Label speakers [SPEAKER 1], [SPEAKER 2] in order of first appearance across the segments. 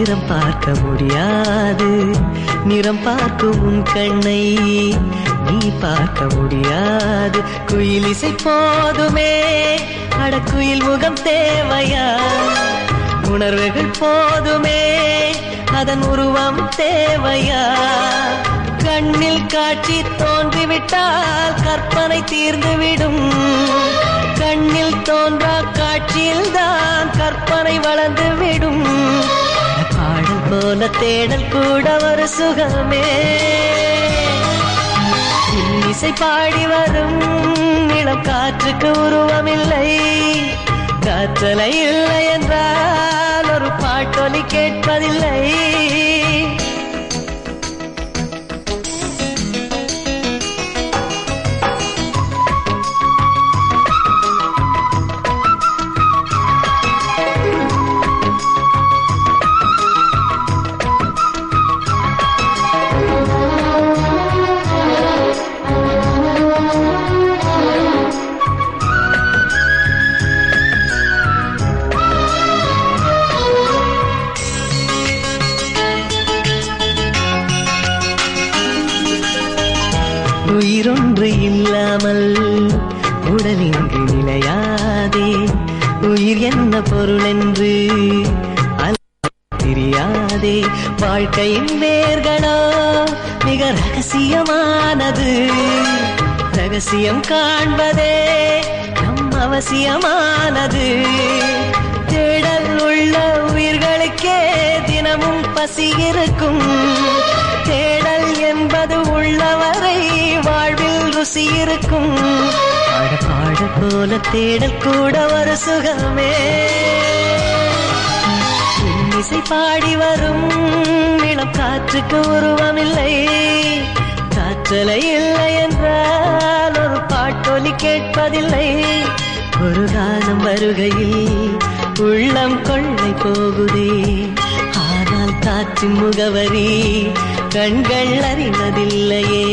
[SPEAKER 1] நேரம் பார்க்க முடியாது, நிறம் பார்க்கும் உன் கண்ணை நீ பார்க்க முடியாது. குயில் இசை போதுமே, அடக்குயில் முகம் தேவையா? உணர்வுகள் போதுமே, அதன் உருவம் தேவையா? கண்ணில் காட்சி தோன்றிவிட்டால் கற்பனை தீர்ந்துவிடும். கண்ணில் தோன்றா காட்சியில் தான் கற்பனை வளர்ந்துவிடும். பாடல் போல தேடல் கூட ஒரு சுகமே. இன்னிசை பாடி வரும் இளம் காற்றுக்கு உருவமில்லை. காற்றலை இல்லை என்றால் ஒரு பாட்டொலி கேட்பதில்லை. உயிரொன்று இல்லாமல் உடல் இங்கு நிலையாதே. உயிர் என்ன பொருள் என்று தெரியாதே. வாழ்க்கையின் வேர்களோ மிக ரகசியமானது. ரகசியம் காண்பதே நம் அவசியமானது. தேடல் உள்ள உயிர்களுக்கே தினமும் பசி இருக்கும். தேடல் என்பது உள்ளவரை வாழ்வில் ருசி இருக்கும். பாட போல தேடல் கூட ஒரு சுகமே. இன்னிசை பாடி வரும் இளம் காற்றுக்கு உருவமில்லை. காற்றலை இல்லை என்றால் ஒரு பாட்டொலி கேட்பதில்லை. ஒரு காலம் வருகையில் உள்ளம் கொள்ளை போகுதே. ஆனால் காற்றின் முகவரி கண்கள் அறிவதில்லையே.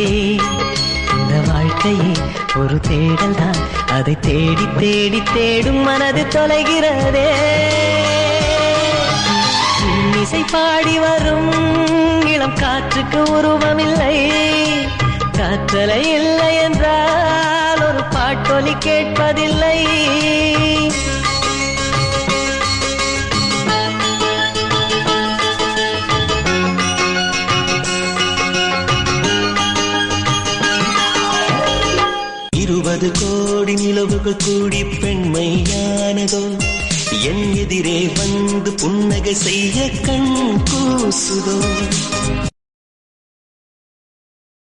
[SPEAKER 1] இந்த வாழ்க்கையே ஒரு தேடல் தான், அதை தேடி தேடி தேடும் மனது தொலைகிறதே. இன்னிசை பாடி வரும் இளம் காற்றுக்கு உருவமில்லை. காற்றலை இல்லை என்றால் ஒரு பாட்டொலி கேட்பதில்லை.
[SPEAKER 2] இருபது கோடி நிலவுகள் கூடி பெண்மையானதோ. என் எதிரே வந்து புன்னகை செய்ய கண் கூசுதோ.